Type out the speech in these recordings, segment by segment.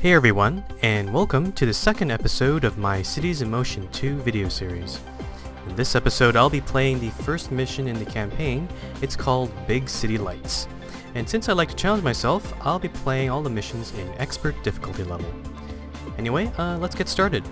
Hey everyone, and welcome to the second episode of my Cities in Motion 2 video series. In this episode, I'll be playing the first mission in the campaign. It's called Big City Lights. And since I like to challenge myself, I'll be playing all the missions in expert difficulty level. Anyway, let's get started.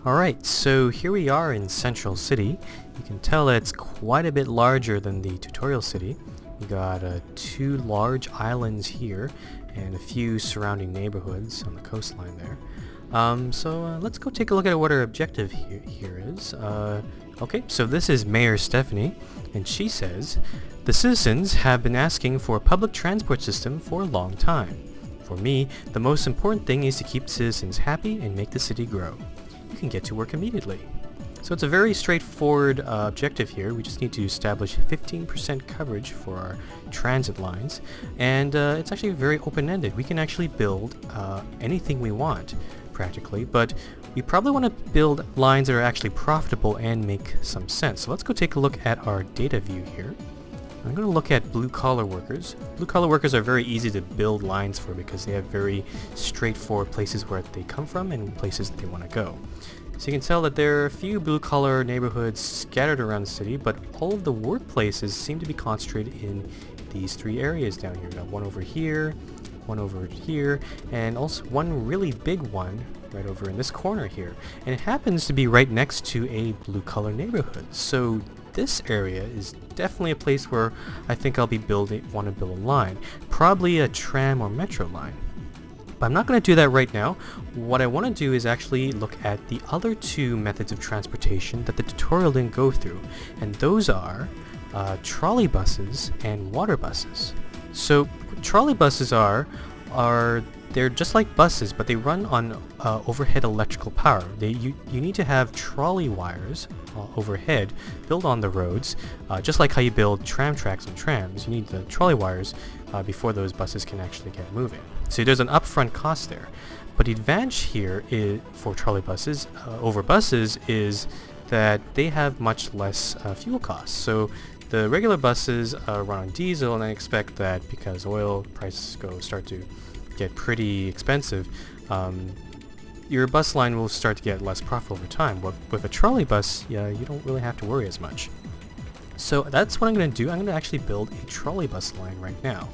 Alright, so here we are in Central City. You can tell that it's quite a bit larger than the tutorial city. We got two large islands here and a few surrounding neighborhoods on the coastline there. So let's go take a look at what our objective here is. Okay, so this is Mayor Stephanie, and she says, "The citizens have been asking for a public transport system for a long time. For me, the most important thing is to keep citizens happy and make the city grow. You can get to work immediately." So it's a very straightforward objective here. We just need to establish 15% coverage for our transit lines, and it's actually very open-ended. We can actually build anything we want, practically, but we probably want to build lines that are actually profitable and make some sense. So let's go take a look at our data view here. I'm going to look at blue-collar workers. Blue-collar workers are very easy to build lines for because they have very straightforward places where they come from and places that they want to go. So you can tell that there are a few blue-collar neighborhoods scattered around the city, but all of the workplaces seem to be concentrated in these three areas down here. We got one over here, and also one really big one right over in this corner here. And it happens to be right next to a blue-collar neighborhood. So this area is definitely a place where I think I'll be want to build a line. Probably a tram or metro line. But I'm not going to do that right now. What I want to do is actually look at the other two methods of transportation that the tutorial didn't go through, and those are trolley buses and water buses. So trolley buses they're just like buses, but they run on overhead electrical power. You need to have trolley wires overhead built on the roads, just like how you build tram tracks and trams. You need the trolley wires before those buses can actually get moving. So there's an upfront cost there. But the advantage here for trolley buses over buses is that they have much less fuel costs. So the regular buses run on diesel, and I expect that because oil prices start to get pretty expensive, your bus line will start to get less profitable over time. With a trolley bus, you don't really have to worry as much. So that's what I'm going to do. I'm going to actually build a trolley bus line right now.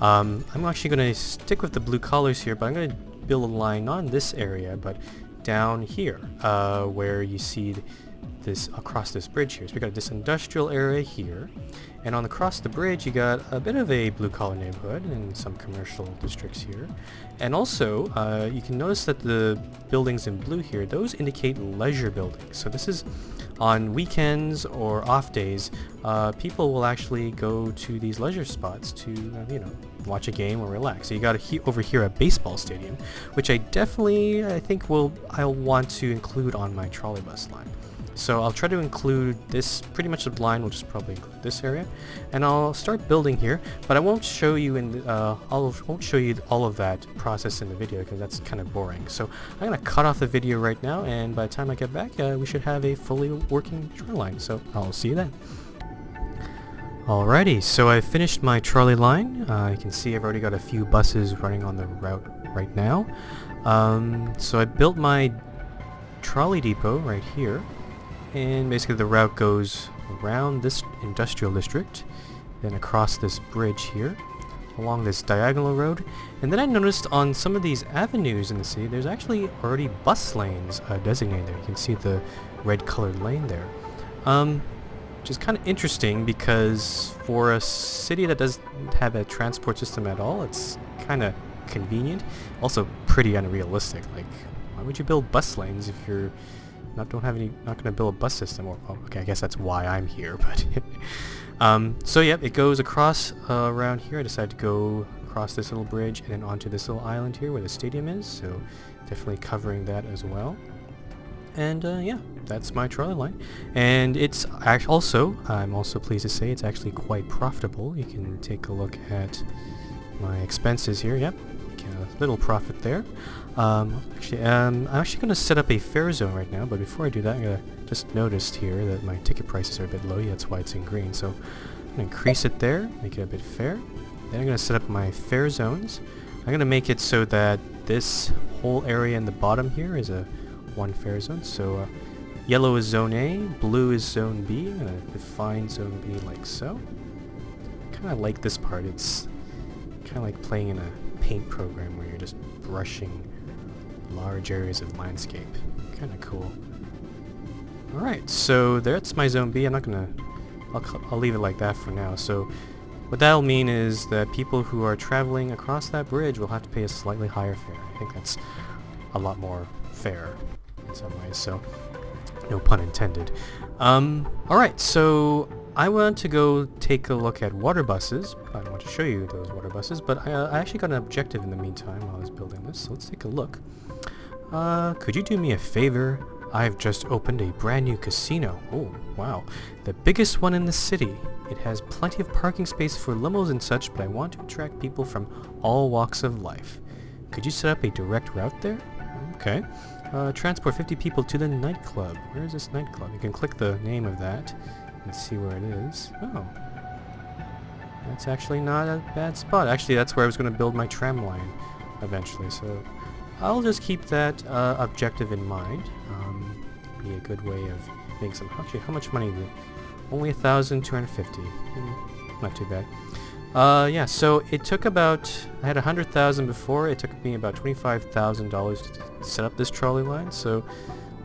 I'm actually going to stick with the blue collars here, but I'm going to build a line not in this area, but down here, where you see this across this bridge here. So we got this industrial area here, and across the bridge you got a bit of a blue-collar neighborhood and some commercial districts here. And also you can notice that the buildings in blue here, those indicate leisure buildings. So this is on weekends or off days, people will actually go to these leisure spots to watch a game or relax. So you got over here a baseball stadium, which I think I'll want to include on my trolley bus line. So I'll try to include this, pretty much the line will just probably include this area, and I'll start building here, but I won't show you won't show you all of that process in the video because that's kind of boring. So I'm going to cut off the video right now, and by the time I get back, we should have a fully working trolley line. So I'll see you then. Alrighty, so I finished my trolley line. You can see I've already got a few buses running on the route right now. So I built my trolley depot right here. And basically the route goes around this industrial district, then across this bridge here, along this diagonal road. And then I noticed on some of these avenues in the city, there's actually already bus lanes designated there. You can see the red colored lane there. Which is kind of interesting because for a city that doesn't have a transport system at all, it's kind of convenient. Also pretty unrealistic. Like, why would you build bus lanes if you're not going to build a bus system? Or okay, I guess that's why I'm here. But so yeah, it goes across around here. I decided to go across this little bridge and then onto this little island here where the stadium is. So definitely covering that as well. And yeah, that's my trolley line. And it's I'm also pleased to say it's actually quite profitable. You can take a look at my expenses here. Yep, a little profit there. I'm actually going to set up a fare zone right now, but before I do that, I just noticed here that my ticket prices are a bit low. Yeah, that's why it's in green. So I'm going to increase it there, make it a bit fair. Then I'm going to set up my fare zones. I'm gonna make it so that this whole area in the bottom here is a one fare zone. So yellow is zone A, blue is zone B. I'm gonna define zone B like so. Kind of like this part. It's kind of like playing in a paint program where you're just brushing large areas of landscape. Kind of cool. Alright, so that's my zone B. I'm not gonna... I'll leave it like that for now. So what that'll mean is that people who are traveling across that bridge will have to pay a slightly higher fare. I think that's a lot more fair in some ways, so no pun intended. Alright, so I want to go take a look at water buses. I want to show you those water buses, but I actually got an objective in the meantime while I was building this, so let's take a look. Could you do me a favor? I've just opened a brand new casino. Oh, wow. The biggest one in the city. It has plenty of parking space for limos and such, but I want to attract people from all walks of life. Could you set up a direct route there? Okay. Transport 50 people to the nightclub. Where is this nightclub? You can click the name of that and see where it is. Oh. That's actually not a bad spot. Actually, that's where I was going to build my tram line eventually, so I'll just keep that objective in mind. Be a good way of making some... Actually, how much money did... Only 1,250. Not too bad. Yeah, so it took about... I had 100,000 before. It took me about $25,000 to set up this trolley line, so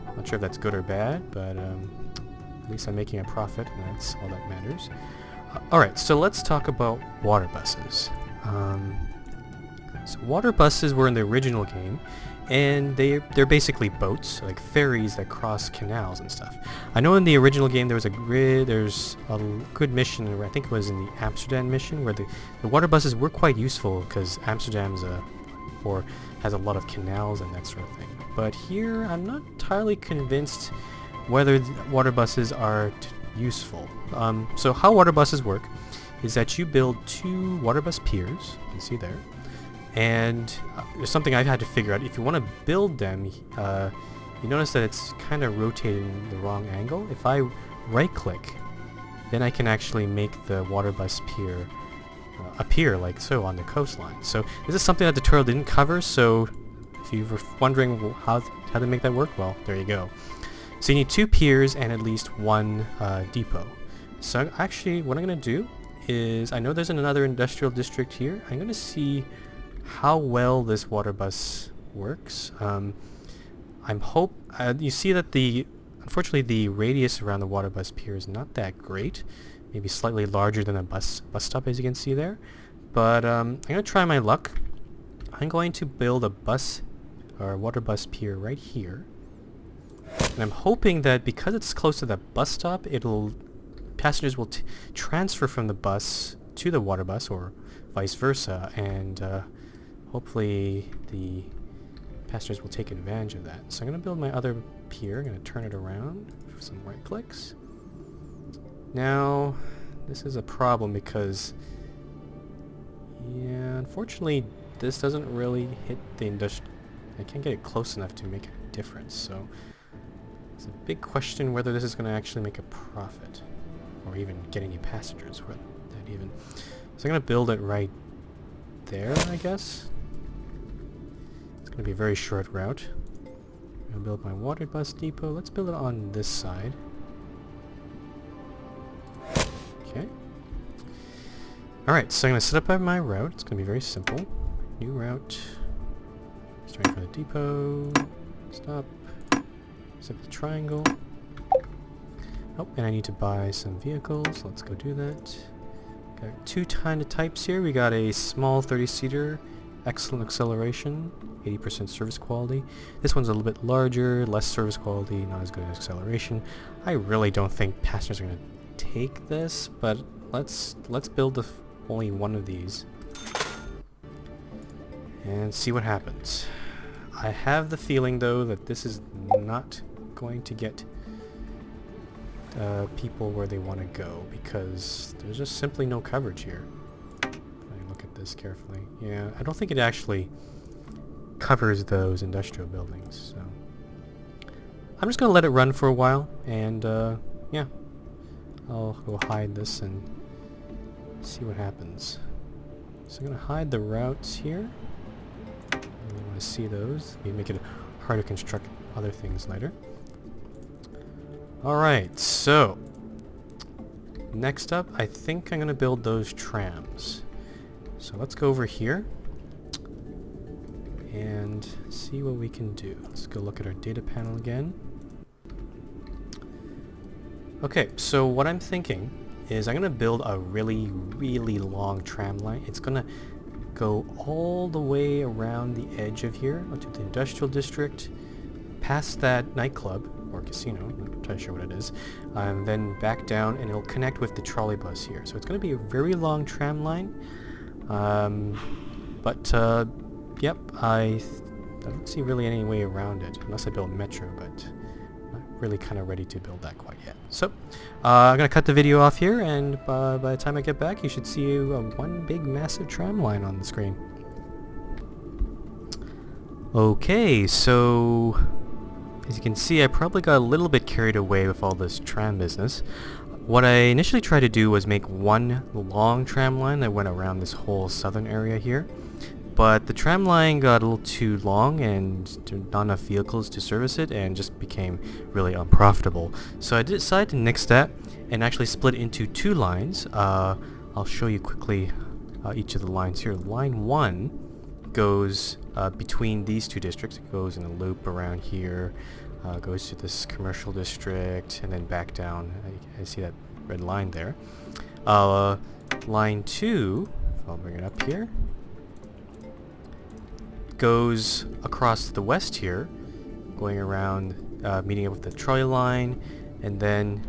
I'm not sure if that's good or bad, but at least I'm making a profit, and that's all that matters. Alright, so let's talk about water buses. So water buses were in the original game, and they're basically boats, like ferries that cross canals and stuff. I know in the original game there's a good mission, I think it was in the Amsterdam mission, where the water buses were quite useful because Amsterdam's has a lot of canals and that sort of thing. But here I'm not entirely convinced whether the water buses are useful. So how water buses work is that you build 2 water bus piers, you can see there. And there's something I've had to figure out. If you want to build them, you notice that it's kind of rotating the wrong angle. If I right-click, then I can actually make the water bus pier appear like so on the coastline. So this is something that the tutorial didn't cover, so if you were wondering how to make that work, well, there you go. So you need 2 piers and at least 1 depot. So actually, what I'm going to do is, I know there's another industrial district here. I'm going to see how well this water bus works. You see that unfortunately the radius around the water bus pier is not that great. Maybe slightly larger than a bus stop, as you can see there. But I'm going to try my luck. I'm going to build a water bus pier right here. And I'm hoping that because it's close to that bus stop, passengers will transfer from the bus to the water bus, or vice versa, and hopefully the passengers will take advantage of that. So I'm going to build my other pier. I'm going to turn it around for some right clicks. Now, this is a problem because, yeah, unfortunately, this doesn't really hit the industrial... I can't get it close enough to make a difference, so it's a big question whether this is going to actually make a profit, or even get any passengers for that even. So I'm going to build it right there, I guess. It's going to be a very short route. I'm going to build my water bus depot. Let's build it on this side. Okay. Alright, so I'm going to set up my route. It's going to be very simple. New route. Starting from the depot. Stop. Set the triangle. Oh, and I need to buy some vehicles. Let's go do that. Got 2 kind of types here. We got a small 30-seater, excellent acceleration, 80% service quality. This one's a little bit larger, less service quality, not as good as acceleration. I really don't think passengers are going to take this, but let's build only one of these and see what happens. I have the feeling, though, that this is not going to get people where they want to go, because there's just simply no coverage here. Let me look at this carefully. Yeah, I don't think it actually covers those industrial buildings, so I'm just going to let it run for a while, and yeah, I'll go hide this and see what happens. So I'm going to hide the routes here. to see those. Maybe make it hard to construct other things later. Alright, so next up, I think I'm going to build those trams. So let's go over here and see what we can do. Let's go look at our data panel again. Okay, so what I'm thinking is I'm going to build a really long tram line. It's going to go all the way around the edge of here to the industrial district, past that nightclub or casino, I'm not entirely sure what it is, and then back down, and it'll connect with the trolley bus here. So it's going to be a very long tram line. Yep, I don't see really any way around it, unless I build metro, but I'm not really kind of ready to build that quite yet. So, I'm going to cut the video off here, and by the time I get back, you should see one big massive tram line on the screen. Okay, so as you can see, I probably got a little bit carried away with all this tram business. What I initially tried to do was make one long tram line that went around this whole southern area here. But the tram line got a little too long and not enough vehicles to service it, and just became really unprofitable. So I decided to nix that and actually split into two lines. I'll show you quickly each of the lines here. Line 1 goes between these two districts. It goes in a loop around here, goes to this commercial district, and then back down. I see that red line there. Line 2, I'll bring it up here, goes across to the west here, going around, meeting up with the trolley line, and then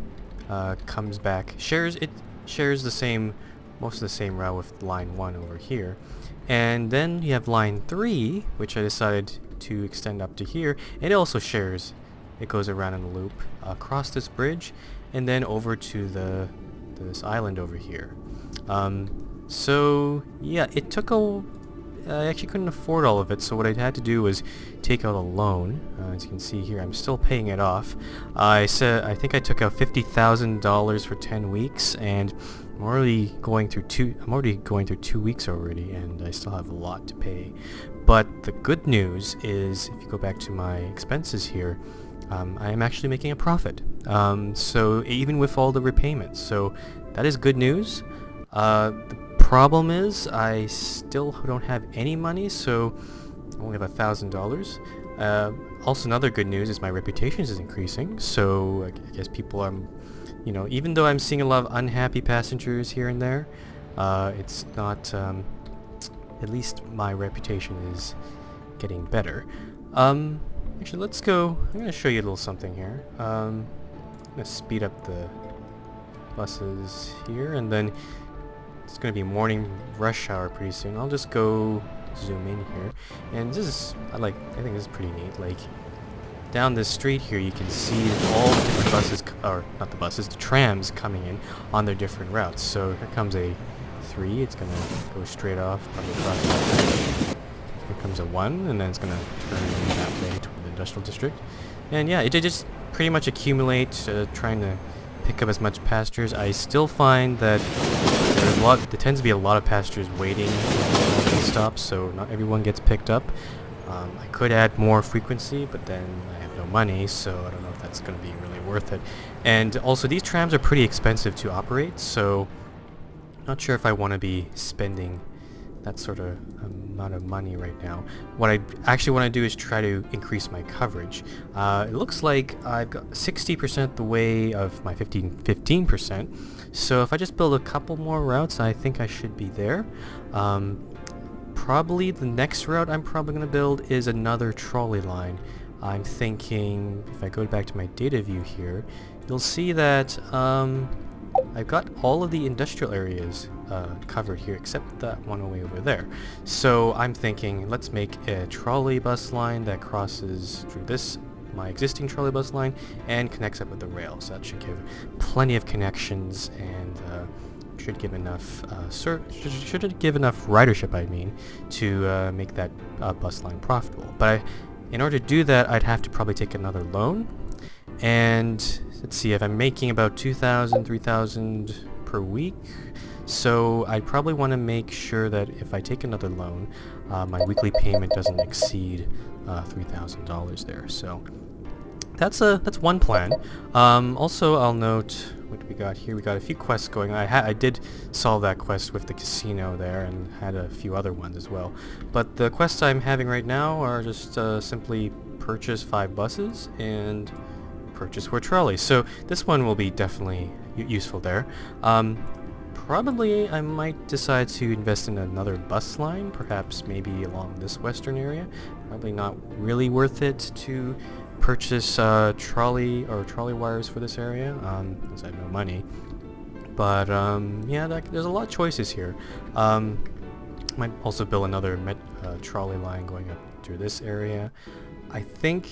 comes back. It shares the same, most of the same route with line 1 over here. And then you have line 3, which I decided to extend up to here, and it also shares. It goes around in a loop across this bridge, and then over to this island over here. So yeah, it took I actually couldn't afford all of it, so what I had to do was take out a loan. As you can see here, I'm still paying it off. I think I took out $50,000 for 10 weeks, and I'm already going through 2 weeks already, and I still have a lot to pay. But the good news is, if you go back to my expenses here, I am actually making a profit. So even with all the repayments, so that is good news. The problem is I still don't have any money, so I only have $1,000. Also, another good news is my reputation is increasing, so I guess people are, even though I'm seeing a lot of unhappy passengers here and there, it's not, at least my reputation is getting better. Actually, let's go, I'm going to show you a little something here. I'm going to speed up the buses here, and then it's going to be morning rush hour pretty soon. I'll just go zoom in here, and this is, I think this is pretty neat. Like, down this street here, you can see all the different buses, or not the buses, the trams coming in on their different routes. So here comes a 3, it's going to go straight off, probably across that bridge. Here comes a 1, and then it's going to turn that way toward the industrial district. And yeah, it did just pretty much accumulate, trying to pick up as much passengers. I still find that there tends to be a lot of passengers waiting at these stops, so not everyone gets picked up. I could add more frequency, but then I have no money, so I don't know if that's going to be really worth it. And also, these trams are pretty expensive to operate, so not sure if I want to be spending that sort of amount of money right now. What I actually want to do is try to increase my coverage. It looks like I've got 60% the way of my 15%. So if I just build a couple more routes, I think I should be there. Probably the next route I'm probably going to build is another trolley line. I'm thinking, if I go back to my data view here, you'll see that I've got all of the industrial areas covered here, except that one way over there. So I'm thinking, let's make a trolley bus line that crosses through my existing trolley bus line and connects up with the rail. So that should give plenty of connections, and should give enough ridership, I mean, to make that bus line profitable. But in order to do that, I'd have to probably take another loan. And let's see, if I'm making about 2,000, 3,000 per week, So I probably want to make sure that if I take another loan, my weekly payment doesn't exceed $3,000 there. So that's one plan. Also, I'll note what we got here. We got a few quests going. I did solve that quest with the casino there, and had a few other ones as well. But the quests I'm having right now are just simply purchase 5 buses and purchase 4 trolleys. So this one will be definitely useful there. Probably I might decide to invest in another bus line, perhaps maybe along this western area. Probably not really worth it to purchase trolley wires for this area, as I have no money. But yeah, there's a lot of choices here. Might also build another trolley line going up through this area. I think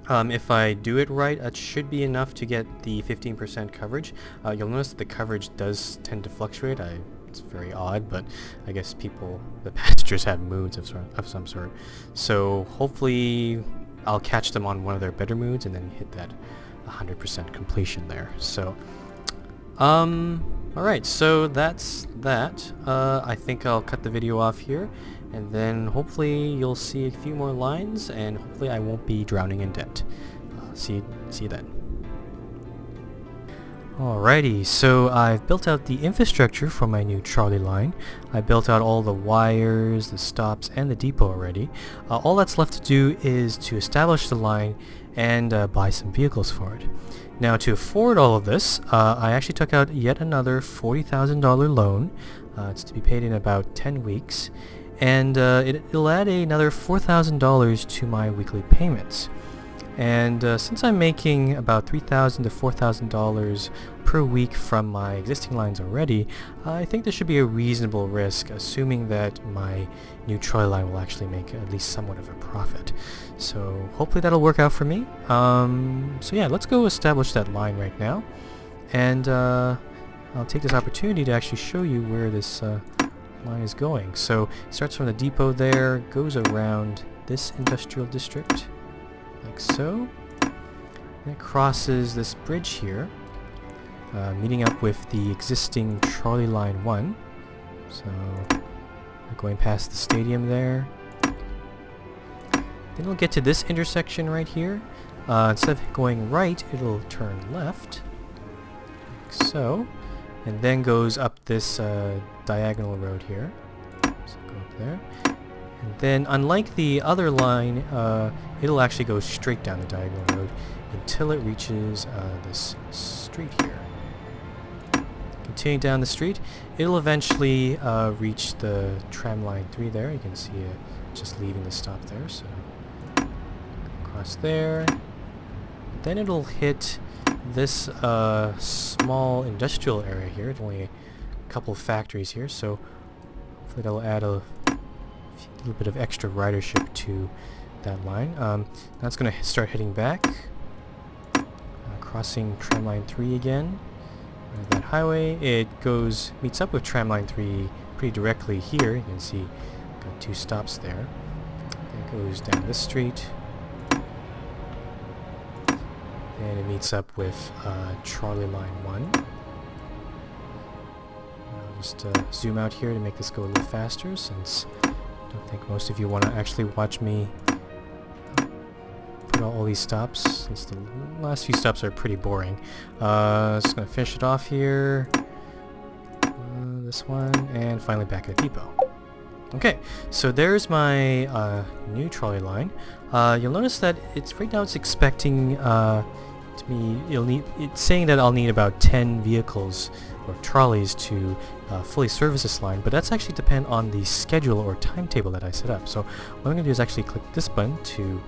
if I do it right, that should be enough to get the 15% coverage. You'll notice that the coverage does tend to fluctuate. It's very odd, but I guess the passengers have moods of some sort. So hopefully I'll catch them on one of their better moods and then hit that 100% completion there. So, alright, so that's that. I think I'll cut the video off here, and then hopefully you'll see a few more lines, and hopefully I won't be drowning in debt. See you then. Alrighty, so I've built out the infrastructure for my new trolley line. I built out all the wires, the stops, and the depot already. All that's left to do is to establish the line and buy some vehicles for it. Now, to afford all of this, I actually took out yet another $40,000 loan. It's to be paid in about 10 weeks, and it'll add another $4,000 to my weekly payments. And since I'm making about $3,000 to $4,000 per week from my existing lines already, I think there should be a reasonable risk, assuming that my new trolley line will actually make at least somewhat of a profit. So hopefully that'll work out for me. So yeah, let's go establish that line right now. And I'll take this opportunity to actually show you where this line is going. So it starts from the depot there, goes around this industrial district, like so, and it crosses this bridge here, meeting up with the existing trolley line 1. So going past the stadium there. Then we'll get to this intersection right here. Instead of going right, it'll turn left, like so, and then goes up this diagonal road here. So go up there. And then, unlike the other line, it'll actually go straight down the diagonal road until it reaches this street here. Continuing down the street, it'll eventually reach the tram line 3 there. You can see it just leaving the stop there. So across there. Then it'll hit this small industrial area here. It's only a couple of factories here, so hopefully that'll add a little bit of extra ridership to that line. That's going to start heading back, crossing tramline 3 again. That highway, it meets up with tramline 3 pretty directly here. You can see got 2 stops there. It goes down this street, and it meets up with trolley line 1. I'll just zoom out here to make this go a little faster, since I don't think most of you want to actually watch me put all these stops, since the last few stops are pretty boring. Just going to finish it off here. This one, and finally back at the depot. Okay, so there's my new trolley line. You'll notice that right now it's expecting it's saying that I'll need about 10 vehicles or trolleys to fully service this line, but that's actually depend on the schedule or timetable that I set up. So what I'm going to do is actually click this button to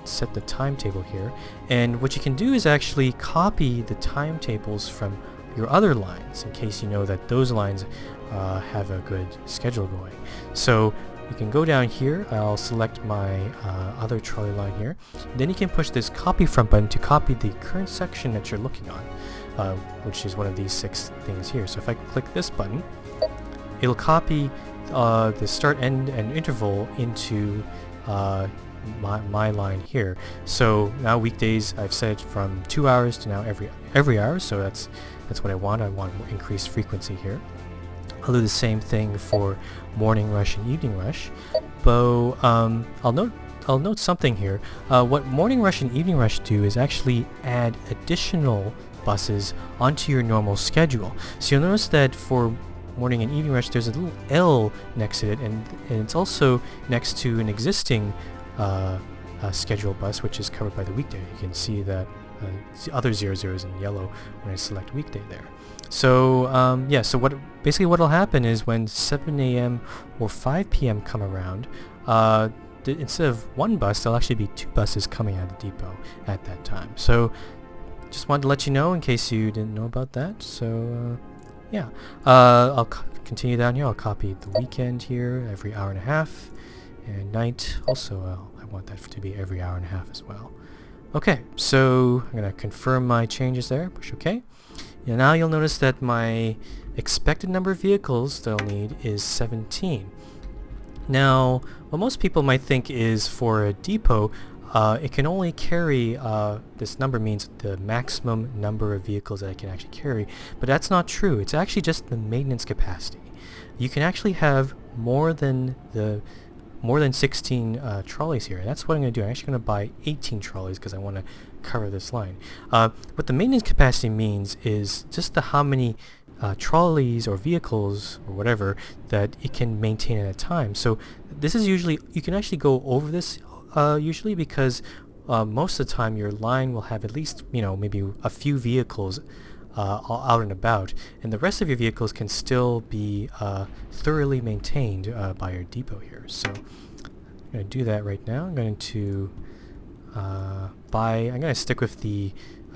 set the timetable here, and what you can do is actually copy the timetables from your other lines in case you know that those lines have a good schedule going. So you can go down here, I'll select my other trolley line here, then you can push this copy from button to copy the current section that you're looking on, which is one of these 6 things here. So if I click this button, it'll copy the start, end, and interval into my line here. So now weekdays I've set it from 2 hours to now every hour, so that's That's what I want. I want increased frequency here. I'll do the same thing for morning rush and evening rush. But I'll note something here. What morning rush and evening rush do is actually add additional buses onto your normal schedule. So you'll notice that for morning and evening rush there's a little L next to it, and it's also next to an existing schedule bus which is covered by the weekday. You can see that the other 00s in yellow when I select weekday there. So yeah, so what'll happen is when 7 a.m. or 5 p.m. come around, instead of one bus, there'll actually be two buses coming out of the depot at that time. So just wanted to let you know in case you didn't know about that. So yeah, I'll continue down here. I'll copy the weekend here every hour and a half, and night also I want that to be every hour and a half as well. Okay, so I'm going to confirm my changes there, push OK. And now you'll notice that my expected number of vehicles that I'll need is 17. Now, what most people might think is for a depot, it can only carry, this number means the maximum number of vehicles that I can actually carry, but that's not true. It's actually just the maintenance capacity. You can actually have more than 16 trolleys here. That's what I'm going to do. I'm actually going to buy 18 trolleys because I want to cover this line. What the maintenance capacity means is just how many trolleys or vehicles or whatever that it can maintain at a time. So this is usually, you can actually go over this usually because most of the time your line will have at least, maybe a few vehicles out and about, and the rest of your vehicles can still be thoroughly maintained by your depot here. So I'm going to do that right now. I'm going to I'm going to stick with the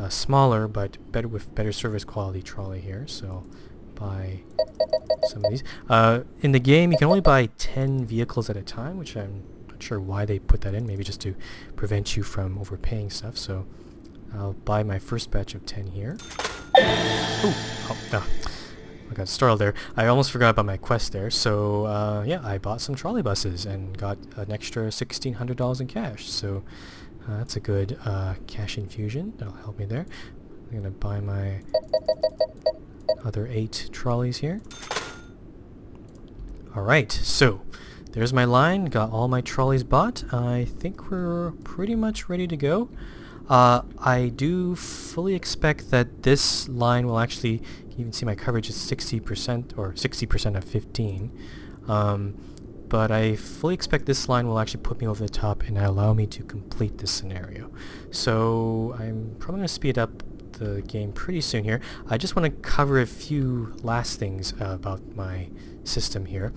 smaller but better service quality trolley here. So buy some of these. In the game you can only buy 10 vehicles at a time, which I'm not sure why they put that in, maybe just to prevent you from overpaying stuff. So I'll buy my first batch of 10 here. I got startled there. I almost forgot about my quest there. So yeah, I bought some trolley buses and got an extra $1,600 in cash. So that's a good cash infusion. That'll help me there. I'm gonna buy my other 8 trolleys here. Alright, so there's my line. Got all my trolleys bought. I think we're pretty much ready to go. I do fully expect that this line will actually, you can even see my coverage is 60% or 60% of 15. But I fully expect this line will actually put me over the top and allow me to complete this scenario. So I'm probably going to speed up the game pretty soon here. I just want to cover a few last things about my system here.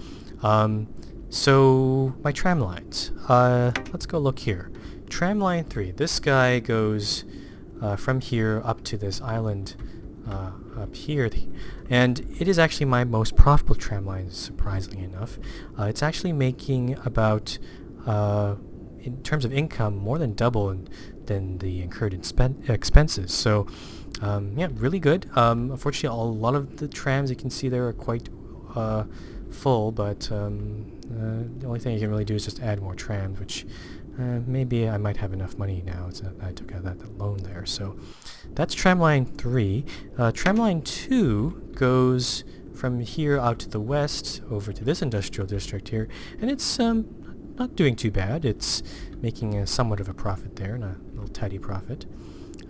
So my tram lines. Let's go look here. Tram line 3. This guy goes from here up to this island up here, and it is actually my most profitable tram line, surprisingly enough. It's actually making about, in terms of income, more than double than the incurred expenses. So yeah, really good. Unfortunately, a lot of the trams you can see there are quite full, but the only thing you can really do is just add more trams, which maybe I might have enough money now. I took out that loan there. So that's tramline 3. Tramline 2 goes from here out to the west over to this industrial district here, and it's not doing too bad. It's making somewhat of a profit there, and a little tidy profit.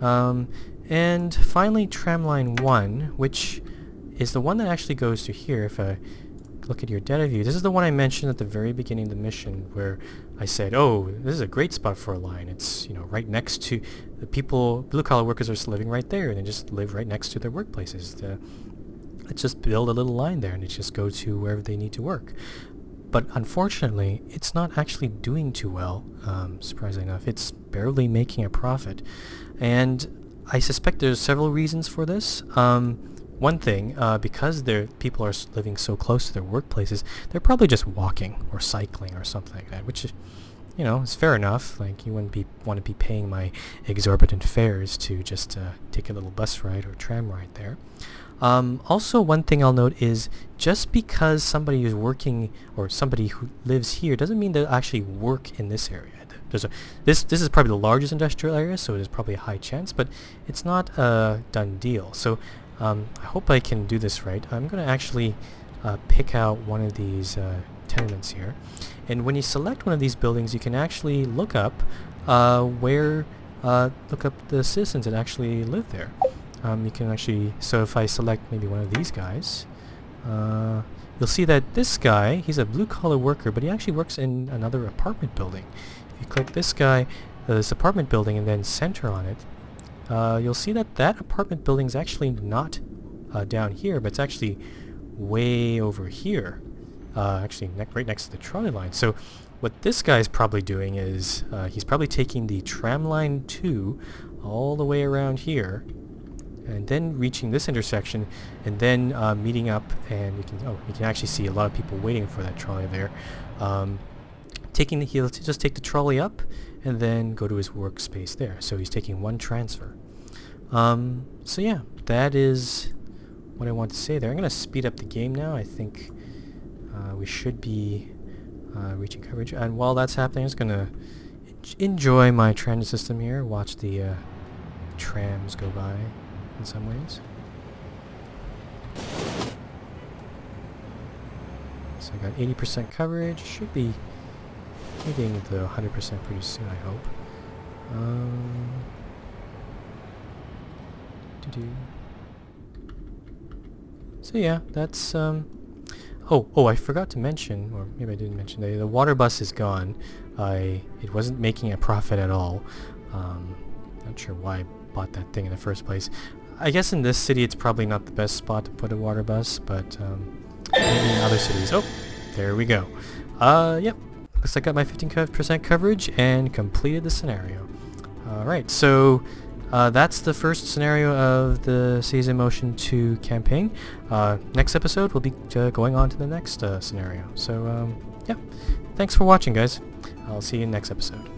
And finally tramline 1, which is the one that actually goes to here. If I look at your data view, this is the one I mentioned at the very beginning of the mission, where I said, oh, this is a great spot for a line. It's, right next to the people, blue-collar workers are just living right there, and they just live right next to their workplaces. Let's just build a little line there, and it's just go to wherever they need to work. But unfortunately, it's not actually doing too well, surprisingly enough. It's barely making a profit. And I suspect there's several reasons for this. One thing, because people are living so close to their workplaces, they're probably just walking or cycling or something like that, which is, is fair enough. Like, you wouldn't want to be paying my exorbitant fares to just take a little bus ride or tram ride there. Also, one thing I'll note is just because somebody is working or somebody who lives here doesn't mean they'll actually work in this area. This is probably the largest industrial area, so there's probably a high chance, but it's not a done deal. So I hope I can do this right. I'm going to actually pick out one of these tenements here. And when you select one of these buildings, you can actually look up look up the citizens that actually live there. You can actually, so if I select maybe one of these guys, you'll see that this guy, he's a blue-collar worker, but he actually works in another apartment building. If you click this guy, this apartment building, and then center on it, you'll see that that apartment building is actually not down here, but it's actually way over here. Actually right next to the trolley line. So what this guy's probably doing is he's probably taking the tram line 2 all the way around here, and then reaching this intersection, and then meeting up, and you can actually see a lot of people waiting for that trolley there. He'll just take the trolley up and then go to his workspace there. So he's taking one transfer. So yeah, that is what I want to say there. I'm going to speed up the game now. I think we should be reaching coverage. And while that's happening, I'm just going to enjoy my transit system here, watch the trams go by in some ways. So I got 80% coverage. Should be hitting the 100% pretty soon, I hope. So yeah, that's oh, I forgot to mention, or maybe I didn't mention, the water bus is gone. It wasn't making a profit at all. Not sure why I bought that thing in the first place. I guess in this city it's probably not the best spot to put a water bus, but maybe in other cities. Oh, there we go. Yep. Looks like I got my 15% coverage and completed the scenario. Alright, so that's the first scenario of the Cities in Motion 2 campaign. Next episode we'll be going on to the next scenario. So, yeah. Thanks for watching, guys. I'll see you in the next episode.